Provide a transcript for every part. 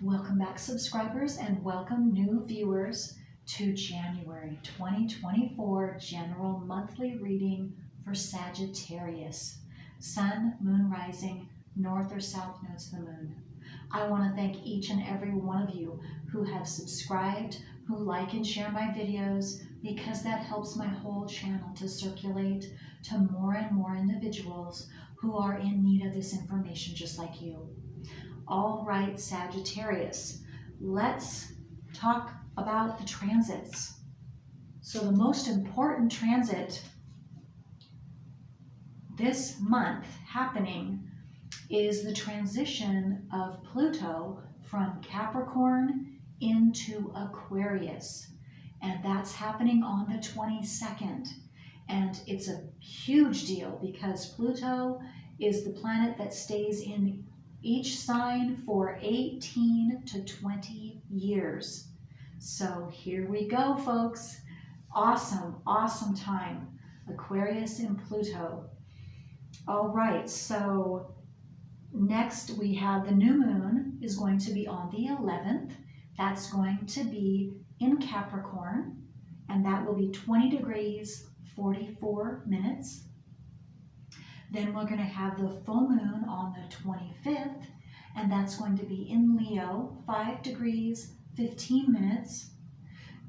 Welcome back, subscribers, and welcome new viewers to January 2024 General Monthly Reading for Sagittarius. Sun, Moon rising, North or South nodes of the Moon. I want to thank each and every one of you who have subscribed, who like and share my videos, because that helps my whole channel to circulate to more and more individuals who are in need of this information just like you. All right, Sagittarius, let's talk about the transits. So the most important transit this month happening is the transition of Pluto from Capricorn into Aquarius. And that's happening on the 22nd. And it's a huge deal because Pluto is the planet that stays in each sign for 18 to 20 years. So here we go, folks. Awesome, awesome time. Aquarius and Pluto. All right, so next we have the new moon is going to be on the 11th. That's going to be in Capricorn, and that will be 20 degrees, 44 minutes. Then we're going to have the full moon on the 25th, and that's going to be in Leo, 5 degrees, 15 minutes.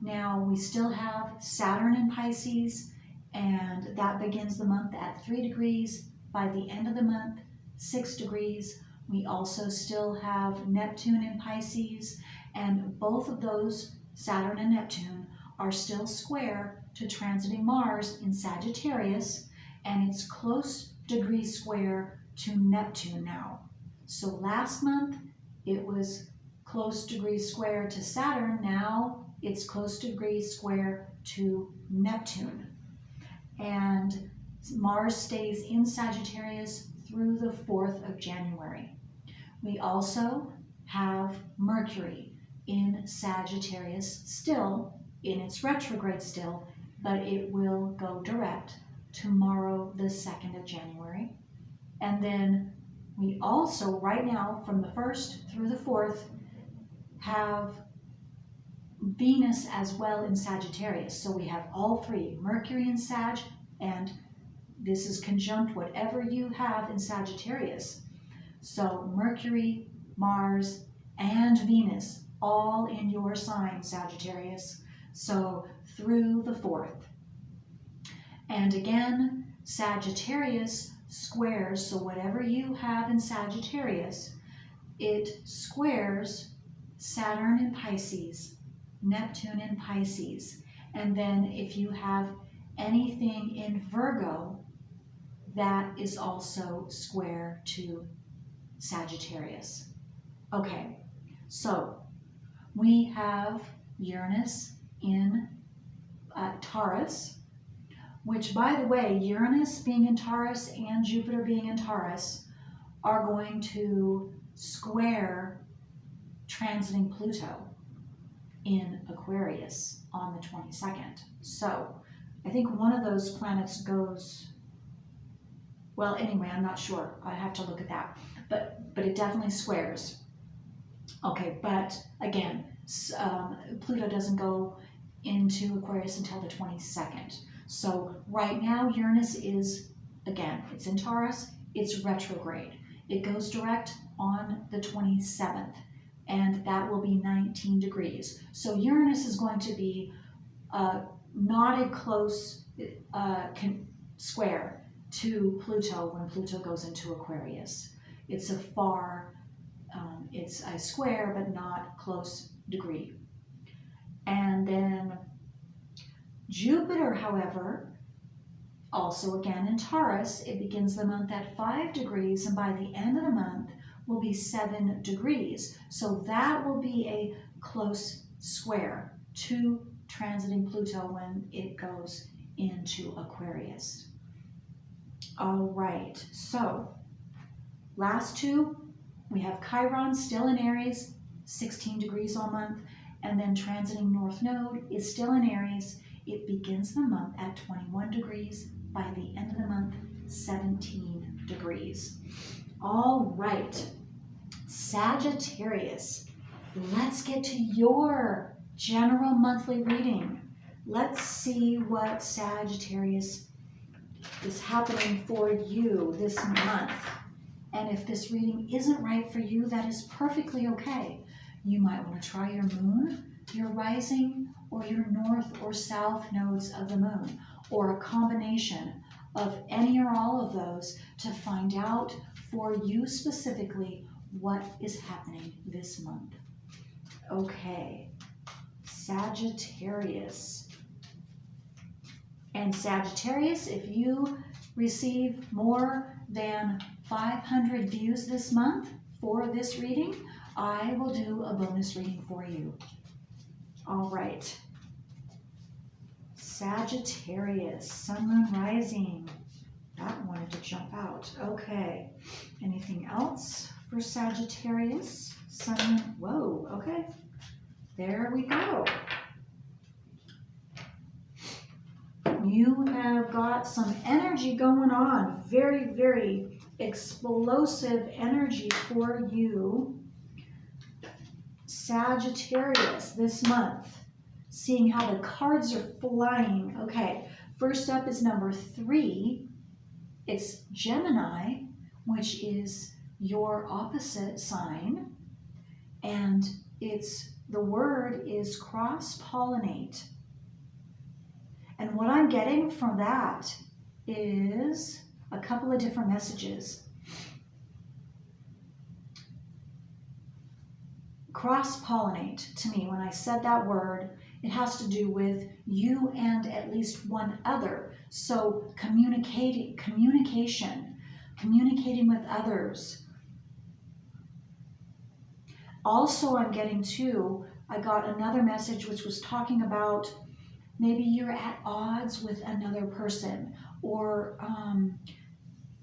Now we still have Saturn in Pisces, and that begins the month at 3 degrees. By the end of the month, 6 degrees. We also still have Neptune in Pisces, and both of those, Saturn and Neptune, are still square to transiting Mars in Sagittarius, and it's close degree square to Neptune now. So last month it was close degree square to Saturn. Now it's close degree square to Neptune. And Mars stays in Sagittarius through the 4th of January. We also have Mercury in Sagittarius still, in its retrograde still, but it will go direct tomorrow, the 2nd of January. And then we also, right now, from the 1st through the 4th, have Venus as well in Sagittarius. So we have all three, Mercury in Sag, and this is conjunct whatever you have in Sagittarius. So Mercury, Mars, and Venus, all in your sign, Sagittarius. So through the 4th. And again, Sagittarius squares, so whatever you have in Sagittarius, it squares Saturn in Pisces, Neptune in Pisces. And then if you have anything in Virgo, that is also square to Sagittarius. Okay, so we have Uranus in Taurus, which, by the way, Uranus being in Taurus and Jupiter being in Taurus are going to square transiting Pluto in Aquarius on the 22nd. So I think one of those planets goes, well, anyway, I'm not sure. I have to look at that. But it definitely squares. Okay, but again, Pluto doesn't go into Aquarius until the 22nd. So right now, Uranus is, again, it's in Taurus, it's retrograde. It goes direct on the 27th, and that will be 19 degrees. So Uranus is going to be not a close square to Pluto when Pluto goes into Aquarius. It's a it's a square, but not close degree. And then Jupiter, however, also again in Taurus, it begins the month at 5 degrees, and by the end of the month will be 7 degrees. So that will be a close square to transiting Pluto when it goes into Aquarius. All right, so last two, we have Chiron still in Aries, 16 degrees all month, and then transiting North Node is still in Aries. It begins the month at 21 degrees. By the end of the month, 17 degrees. All right, Sagittarius. let's get to your general monthly reading. Let's see what Sagittarius is happening for you this month. And if this reading isn't right for you, that is perfectly okay. You might want to try your moon, your rising, or your north or south nodes of the moon, or a combination of any or all of those to find out for you specifically what is happening this month. Okay, Sagittarius. And Sagittarius, if you receive more than 500 views this month for this reading, I will do a bonus reading for you. All right. Sagittarius, Sun, Moon, Rising. That wanted to jump out. Okay. Anything else for Sagittarius? Sun, Moon. Whoa, okay. There we go. You have got some energy going on. Very, very explosive energy for you, Sagittarius, this month. Seeing how the cards are flying. Okay, first up is number 3. It's Gemini, which is your opposite sign. And the word is cross-pollinate. And what I'm getting from that is a couple of different messages. Cross-pollinate, to me, when I said that word, it has to do with you and at least one other. So communicating with others. Also, I'm getting too, I got another message which was talking about maybe you're at odds with another person, or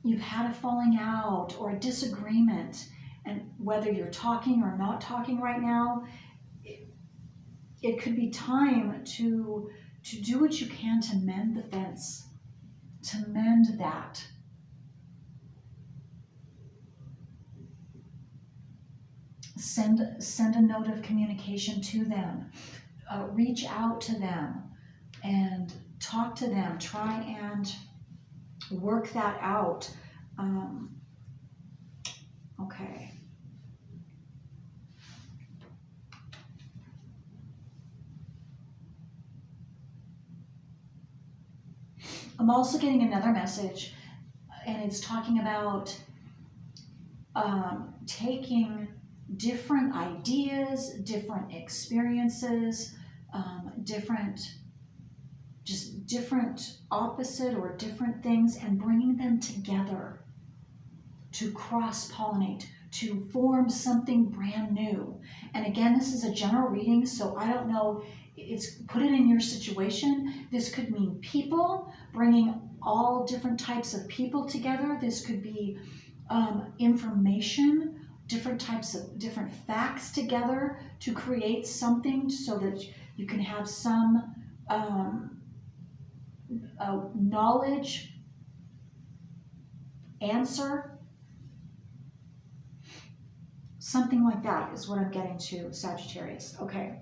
you've had a falling out or a disagreement, and whether you're talking or not talking right now, it could be time to do what you can to mend the fence, to mend that. Send a note of communication to them. Reach out to them and talk to them. Try and work that out. Okay. I'm also getting another message, and it's talking about taking different ideas, different experiences, different opposite or different things, and bringing them together to cross-pollinate, to form something brand new. And again, this is a general reading, so I don't know, put it in your situation. This could mean people, bringing all different types of people together. This could be information, different facts together to create something so that you can have some knowledge answer. Something like that is what I'm getting to, Sagittarius. Okay.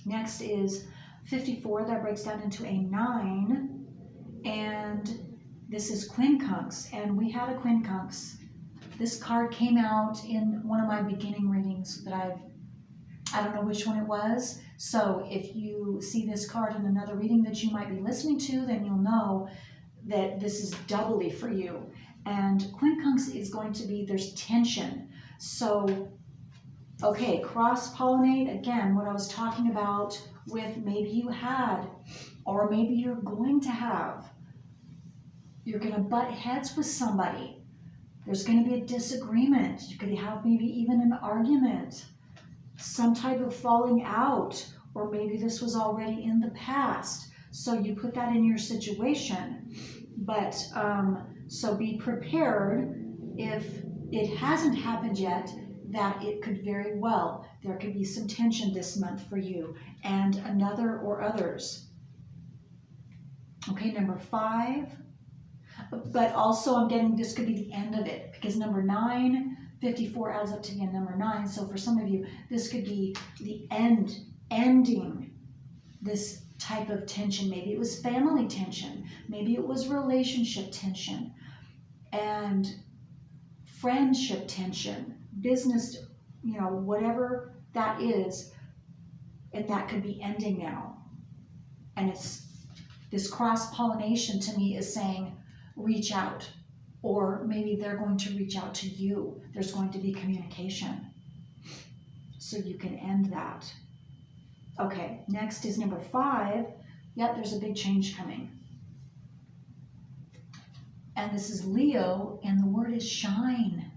Next is 54. That breaks down into a 9. And this is quincunx. And we had a quincunx. This card came out in one of my beginning readings that I don't know which one it was. So if you see this card in another reading that you might be listening to, then you'll know that this is doubly for you. And quincunx is going to be, there's tension. So, okay, cross-pollinate, again, what I was talking about with maybe you had, or maybe you're going to have. You're going to butt heads with somebody. There's going to be a disagreement. You could have maybe even an argument, some type of falling out, or maybe this was already in the past. So you put that in your situation. But so be prepared if it hasn't happened yet, that it could very well. There could be some tension this month for you and another or others. Okay, number 5. But also I'm getting this could be the end of it, because number 9, 54 adds up to the number 9. So for some of you, this could be the ending this type of tension. Maybe it was family tension. Maybe it was relationship tension and friendship tension, business, whatever that is. And that could be ending now. And it's this cross-pollination to me is saying, reach out. Or maybe they're going to reach out to you. There's going to be communication. So you can end that. Okay, next is number 5. Yep, there's a big change coming. And this is Leo, and the word is shine.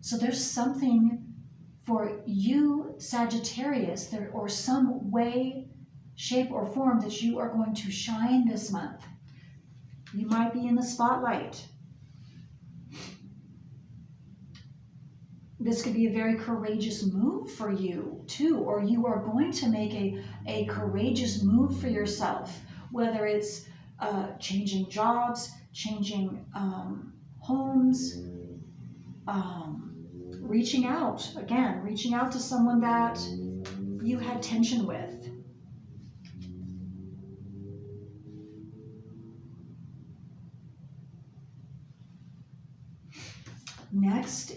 So there's something for you, Sagittarius, or some way, shape, or form that you are going to shine this month. You might be in the spotlight. This could be a very courageous move for you, too, or you are going to make a courageous move for yourself, whether it's changing jobs, changing homes, reaching out to someone that you had tension with. Next,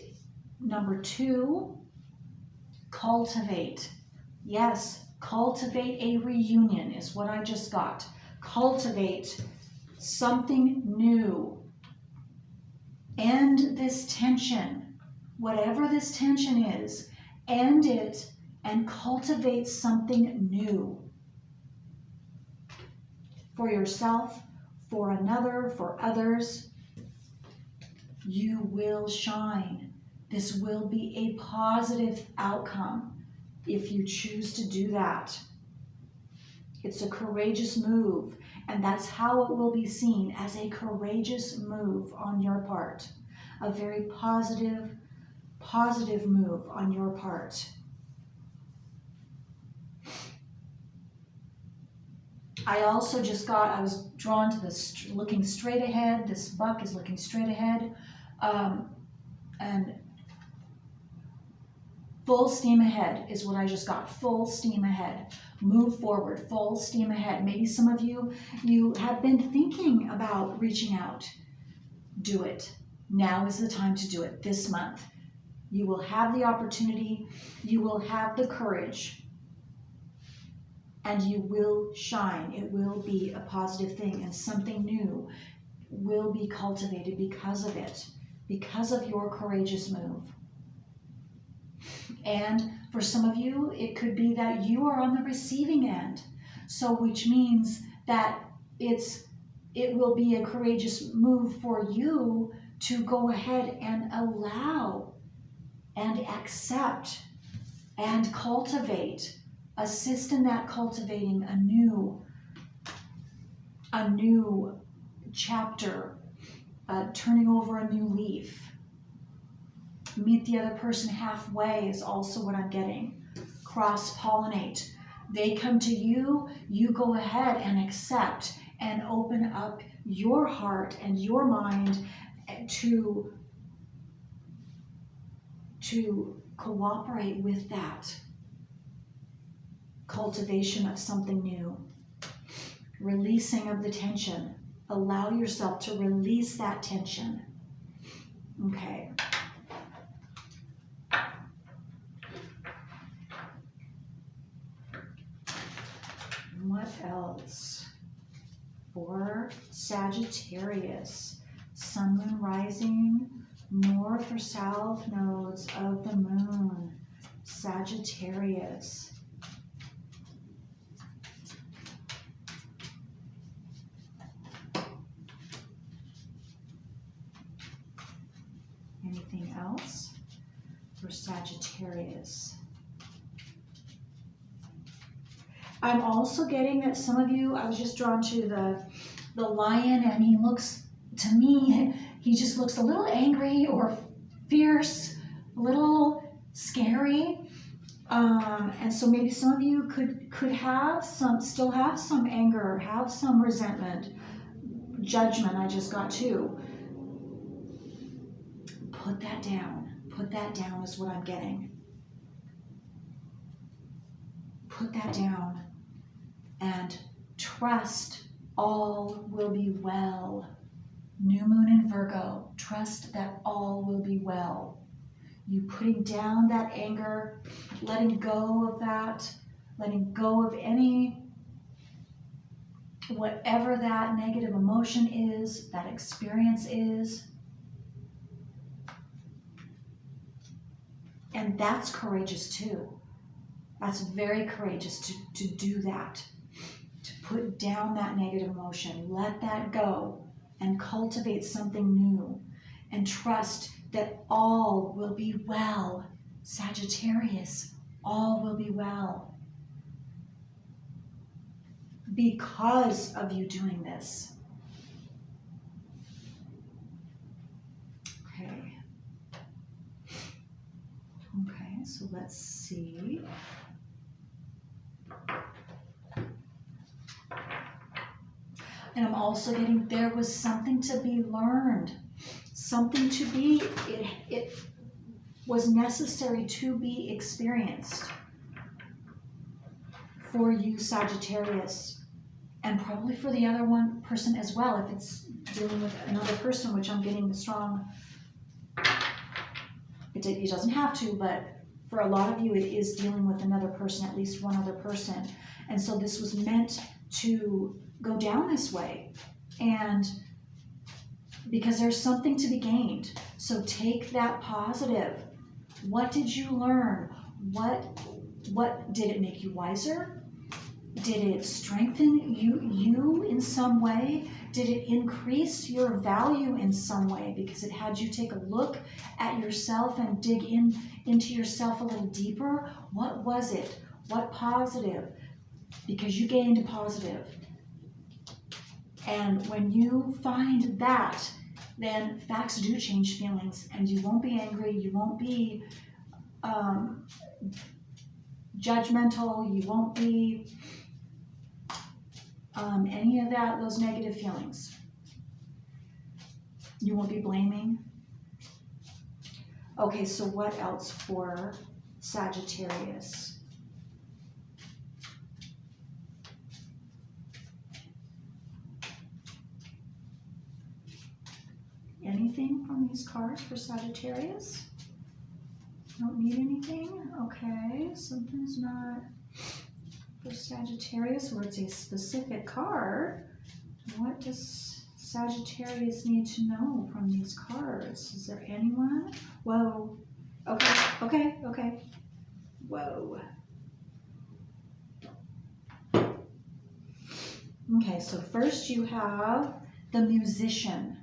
number 2, cultivate. Yes, cultivate a reunion is what I just got. Cultivate something new. End this tension. Whatever this tension is, end it and cultivate something new. For yourself, for another, for others. You will shine. This will be a positive outcome if you choose to do that. It's a courageous move, and that's how it will be seen, as a courageous move on your part. A very positive move on your part. I also just I was drawn to this looking straight ahead. This buck is looking straight ahead. And full steam ahead is what I just got. Full steam ahead. Move forward. Full steam ahead. Maybe some of you have been thinking about reaching out. Do it. Now is the time to do it. This month. You will have the opportunity. You will have the courage. And you will shine. It will be a positive thing. And something new will be cultivated because of it. Because of your courageous move. And for some of you, it could be that you are on the receiving end. So which means that it will be a courageous move for you to go ahead and allow and accept and cultivate, assist in that cultivating a new chapter, turning over a new leaf. Meet the other person halfway is also what I'm getting. Cross-pollinate. They come to you, you go ahead and accept and open up your heart and your mind to cooperate with that cultivation of something new. Releasing of the tension. Allow yourself to release that tension. Okay. What else? For Sagittarius, Sun, Moon, Rising, North or South nodes of the Moon. Sagittarius. Anything else for Sagittarius? I'm also getting that some of you, I was just drawn to the lion, and he looks, to me, he just looks a little angry or fierce, a little scary. And so maybe some of you could have still have some anger, have some resentment, judgment I just got too. put that down. Put that down is what I'm getting. Put that down and trust all will be well. New moon in Virgo, trust that all will be well. You putting down that anger, letting go of that, letting go of any, whatever that negative emotion is, that experience is. And that's courageous too. That's very courageous to do that, to put down that negative emotion, let that go, and cultivate something new, and trust that all will be well. Sagittarius, all will be well. Because of you doing this. Okay. Okay, so let's see. And I'm also getting, there was something to be learned, something to be, it was necessary to be experienced for you, Sagittarius, and probably for the other one person as well, if it's dealing with another person, which I'm getting the strong, it doesn't have to, but for a lot of you, it is dealing with another person, at least one other person. And so this was meant to go down this way, and because there's something to be gained. So take that positive. What did you learn? What did it make you wiser? Did it strengthen you in some way? Did it increase your value in some way because it had you take a look at yourself and dig into yourself a little deeper? What was it? What positive? Because you gained a positive. And when you find that, then facts do change feelings, and you won't be angry, you won't be judgmental, you won't be any of that, those negative feelings. You won't be blaming. Okay, so what else for Sagittarius? Anything from these cards for Sagittarius? Don't need anything? Okay, something's not for Sagittarius, or it's a specific card. What does Sagittarius need to know from these cards? Is there anyone? Whoa. Okay. Whoa. Okay, so first you have the musician.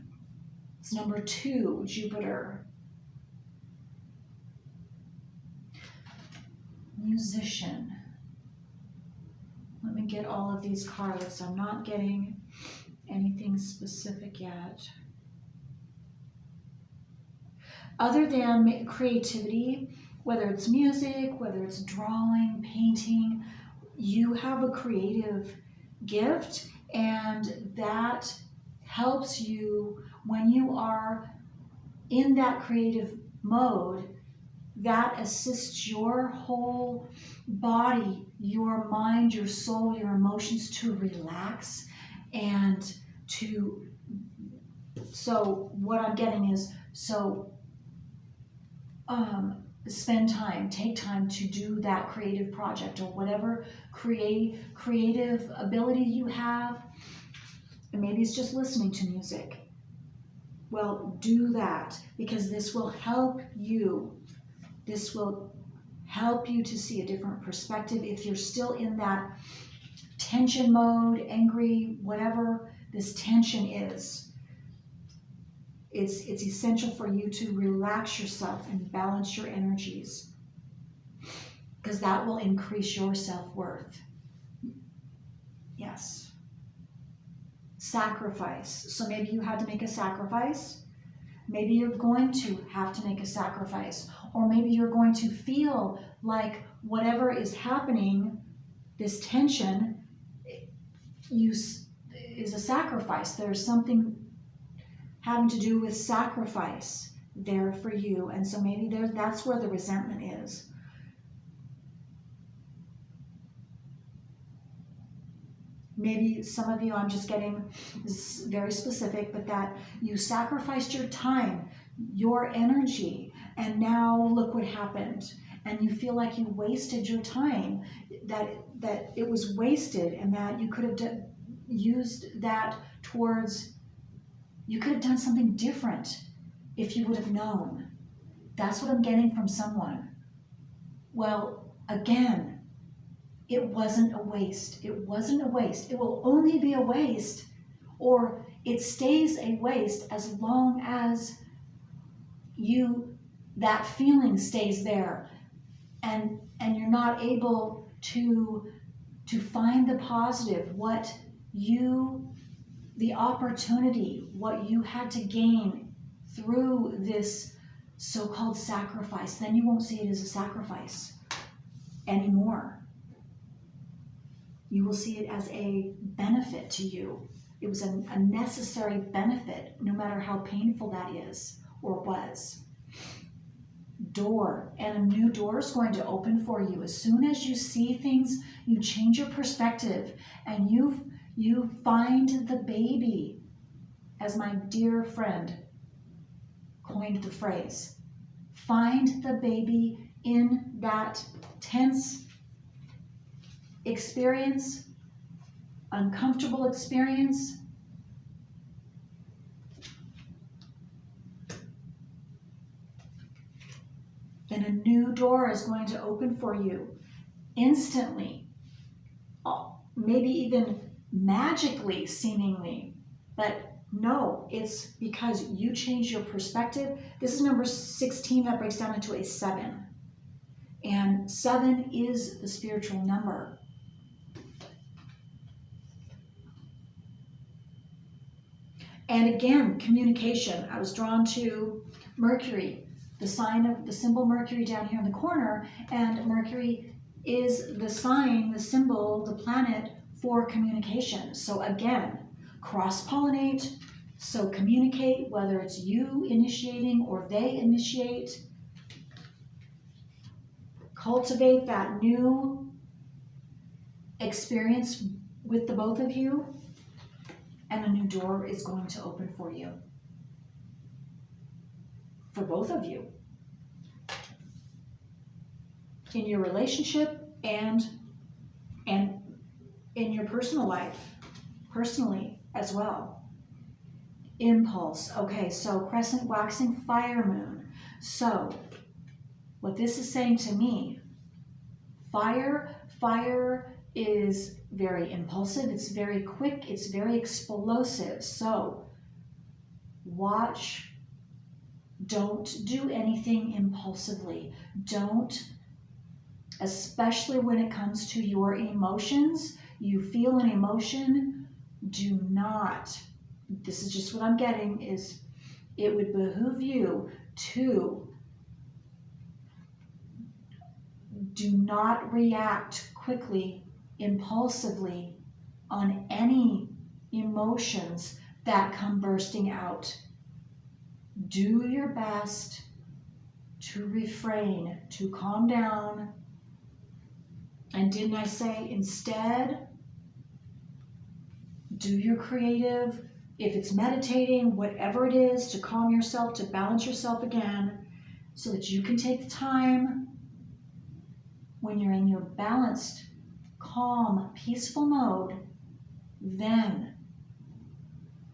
It's number 2, Jupiter. Musician. Let me get all of these cards. I'm not getting anything specific yet. Other than creativity, whether it's music, whether it's drawing, painting, you have a creative gift, and that helps you when you are in that creative mode. That assists your whole body, your mind, your soul, your emotions to relax and to, so what I'm getting is, spend time, take time to do that creative project or whatever creative ability you have. And maybe it's just listening to music. Well, do that, because this will help you. This will help you to see a different perspective. If you're still in that tension mode, angry, whatever this tension is, it's essential for you to relax yourself and balance your energies, because that will increase your self-worth. Yes. Sacrifice. So maybe you had to make a sacrifice. Maybe you're going to have to make a sacrifice, or maybe you're going to feel like whatever is happening, this tension, is a sacrifice. There's something having to do with sacrifice. there for you. And so maybe that's where the resentment is. Maybe some of you, I'm just getting very specific, but that you sacrificed your time, your energy, and now look what happened. And you feel like you wasted your time, that it was wasted, and that you could have used that towards, you could have done something different if you would have known. That's what I'm getting from someone. Well, again, it wasn't a waste. It wasn't a waste. It will only be a waste, or it stays a waste as long as that feeling stays there, and you're not able to find the positive, the opportunity, what you had to gain through this so-called sacrifice. Then you won't see it as a sacrifice anymore. You will see it as a benefit to you. It was a necessary benefit, no matter how painful that is or was. Door, and a new door is going to open for you. As soon as you see things, you change your perspective, and you find the baby, as my dear friend coined the phrase. Find the baby in that tense experience, uncomfortable experience. And a new door is going to open for you instantly, maybe even magically, seemingly. But no, it's because you changed your perspective. This is number 16 that breaks down into a 7. And 7 is the spiritual number. And again, communication. I was drawn to Mercury, the symbol Mercury down here in the corner, and Mercury is the sign, the symbol, the planet for communication. So again, cross-pollinate, so communicate, whether it's you initiating or they initiate. Cultivate that new experience with the both of you, and a new door is going to open for you. For both of you. In your relationship and in your personal life, personally as well. Impulse. Okay, so crescent waxing fire moon. So what this is saying to me, fire is very impulsive, it's very quick, it's very explosive. So watch, don't do anything impulsively. Don't, especially when it comes to your emotions. You feel an emotion, do not, this is just what I'm getting, is it would behoove you to do not react quickly, impulsively on any emotions that come bursting out. Do your best to refrain, to calm down. And didn't I say instead, do your creative, if it's meditating, whatever it is, to calm yourself, to balance yourself again, so that you can take the time when you're in your balanced, calm, peaceful mode, then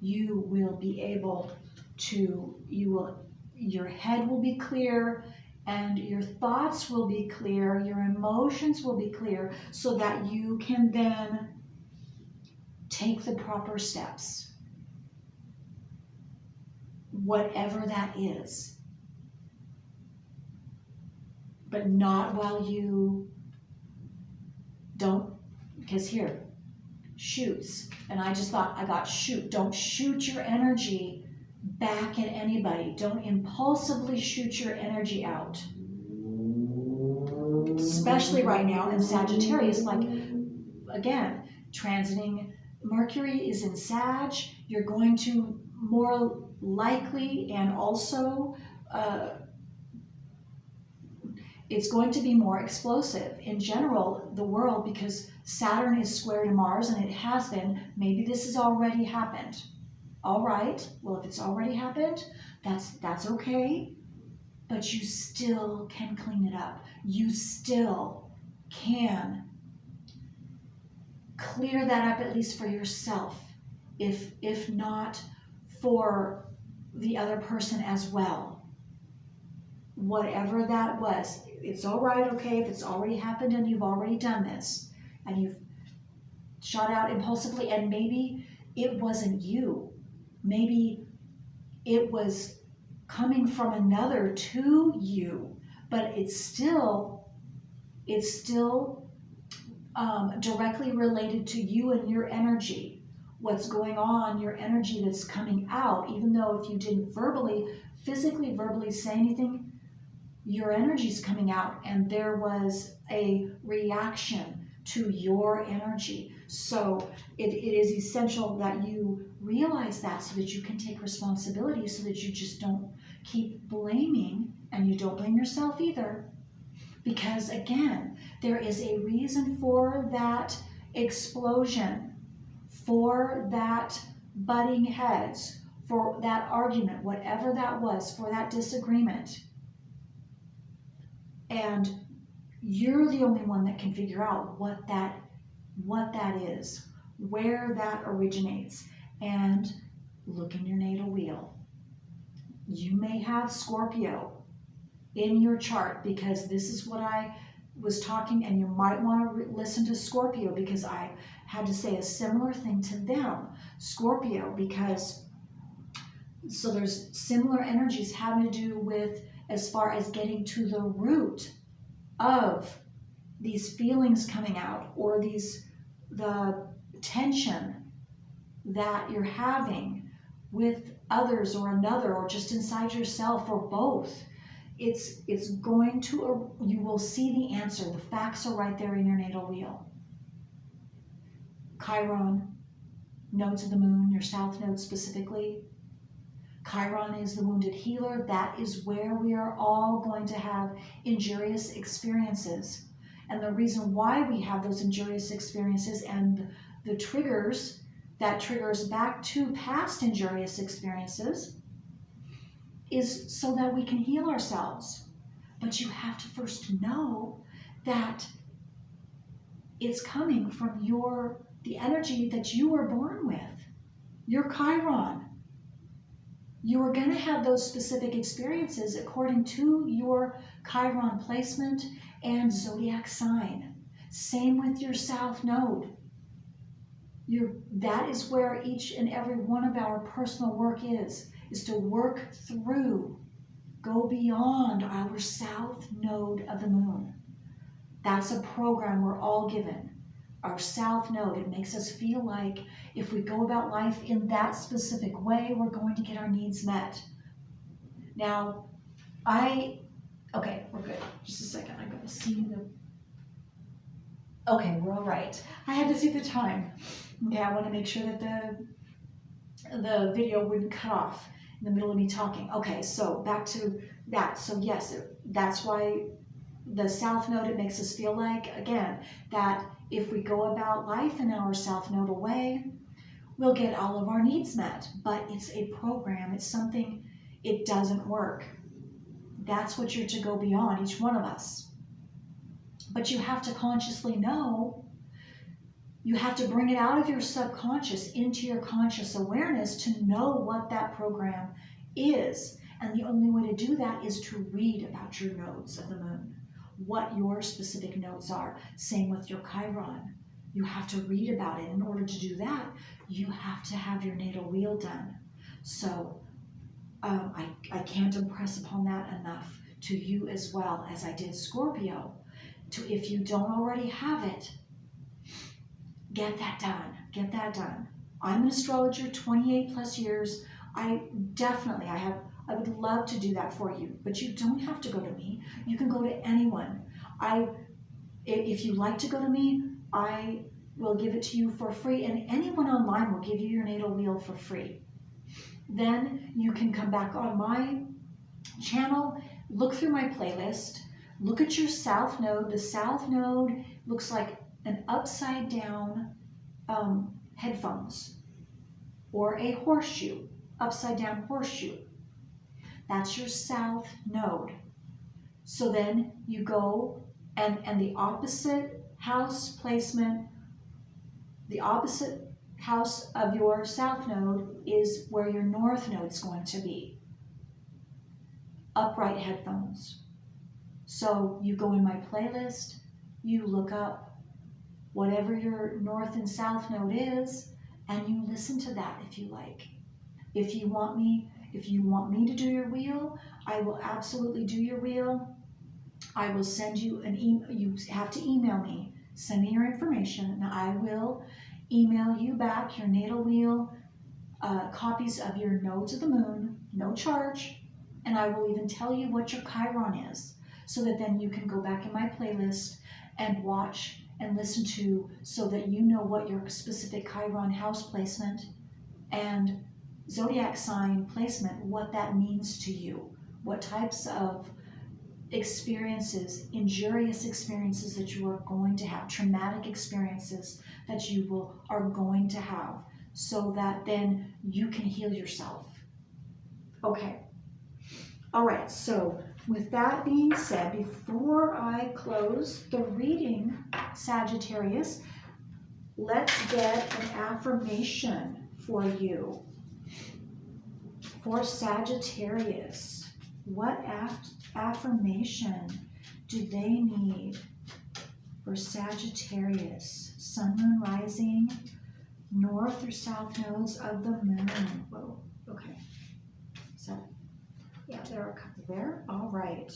you will be able to, your head will be clear, and your thoughts will be clear, your emotions will be clear, so that you can then take the proper steps, whatever that is. But not while you don't, because here, shoots. And I just thought, I got shoot. Don't shoot your energy back at anybody. Don't impulsively shoot your energy out. Especially right now in Sagittarius, like, again, transiting Mercury is in Sag. You're going to more likely and also it's going to be more explosive. In general, the world, because Saturn is square to Mars, and it has been, maybe this has already happened. All right, well, if it's already happened, that's okay, but you still can clean it up. You still can clear that up, at least for yourself, if not for the other person as well. Whatever that was, it's all right, okay, if it's already happened and you've already done this, and you've shot out impulsively, and maybe it wasn't you. Maybe it was coming from another to you, but it's still directly related to you and your energy. What's going on, your energy that's coming out, even though if you didn't physically verbally say anything, your energy's coming out, and there was a reaction to your energy. So it is essential that you realize that, so that you can take responsibility, so that you just don't keep blaming, and you don't blame yourself either. Because again, there is a reason for that explosion, for that butting heads, for that argument, whatever that was, for that disagreement. And you're the only one that can figure out what that is, where that originates, and look in your natal wheel. You may have Scorpio in your chart, because this is what I was talking, and you might want to listen to Scorpio, because I had to say a similar thing to them. Scorpio, because so there's similar energies having to do with, as far as getting to the root of these feelings coming out, or the tension that you're having with others or another, or just inside yourself, or both. It's going to, you will see the answer. The facts are right there in your natal wheel. Chiron, nodes of the moon, your south node specifically. Chiron is the wounded healer. That is where we are all going to have injurious experiences. And the reason why we have those injurious experiences, and the triggers that triggers back to past injurious experiences, is so that we can heal ourselves. But you have to first know that it's coming from the energy that you were born with, your Chiron. You are going to have those specific experiences according to your Chiron placement and zodiac sign. Same with your south node. That is where each and every one of our personal work is to work through, go beyond our south node of the moon. That's a program we're all given. Our south node, it makes us feel like if we go about life in that specific way, we're going to get our needs met. Now, okay, we're good. Just a second, I gotta see okay, we're all right. I had to see the time. Okay, I want to make sure that the video wouldn't cut off in the middle of me talking. Okay, so back to that. So yes, that's why the south node, it makes us feel like, again, that if we go about life in our south nodal way, we'll get all of our needs met. But it's a program, it's something, it doesn't work. That's what you're to go beyond, each one of us. But you have to consciously know, you have to bring it out of your subconscious into your conscious awareness to know what that program is. And the only way to do that is to read about your nodes of the moon, what your specific nodes are. Same with your Chiron. You have to read about it. In order to do that, you have to have your natal wheel done. So I can't impress upon that enough to you, as well as I did Scorpio. If you don't already have it, get that done. Get that done. I'm an astrologer, 28 plus years. I would love to do that for you, but you don't have to go to me. You can go to anyone. If you like to go to me, I will give it to you for free, and anyone online will give you your natal wheel for free. Then you can come back on my look through my playlist, look at your south node. The south node looks like an upside down headphones or a horseshoe, upside down horseshoe. That's your south node. So then you go and the opposite house placement, the opposite house of your south node is where your north node is going to be. Upright headphones. So you go in my playlist, you look up whatever your north and south node is, and you listen to that if you like. If you want me to do your wheel, I will absolutely do your wheel. I will send you an email. You have to email me. Send me your information, and I will email you back your natal wheel, copies of your nodes of the moon, no charge, and I will even tell you what your Chiron is, so that then you can go back in my playlist and watch and listen to, so that you know what your specific Chiron house placement and zodiac sign placement, what that means to you, what types of experiences, injurious experiences that you are going to have, traumatic experiences that you are going to have, so that then you can heal yourself. Okay. All right, so with that being said, before I close the reading, Sagittarius, let's get an affirmation for you. For Sagittarius, what affirmation do they need for Sagittarius? Sun, moon, rising, north or south nodes of the moon. Whoa, okay. So, yeah, there are a couple there. All right.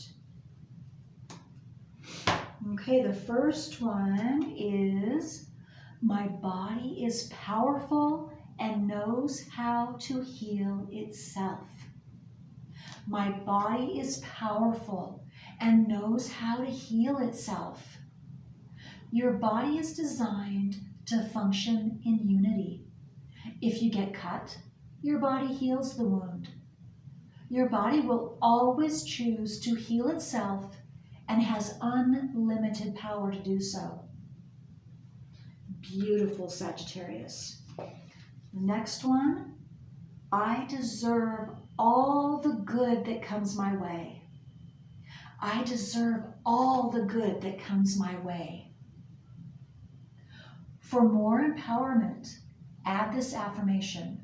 Okay, the first one is, my body is powerful and knows how to heal itself. My body is powerful and knows how to heal itself. Your body is designed to function in unity. If you get cut, your body heals the wound. Your body will always choose to heal itself and has unlimited power to do so. Beautiful, Sagittarius. Next one, I deserve all the good that comes my way. I deserve all the good that comes my way. For more empowerment, add this affirmation.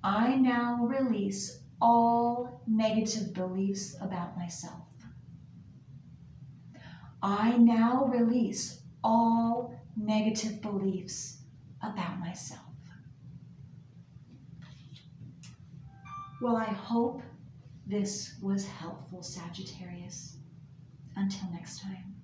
I now release all negative beliefs about myself. I now release all negative beliefs about myself. Well, I hope this was helpful, Sagittarius. Until next time.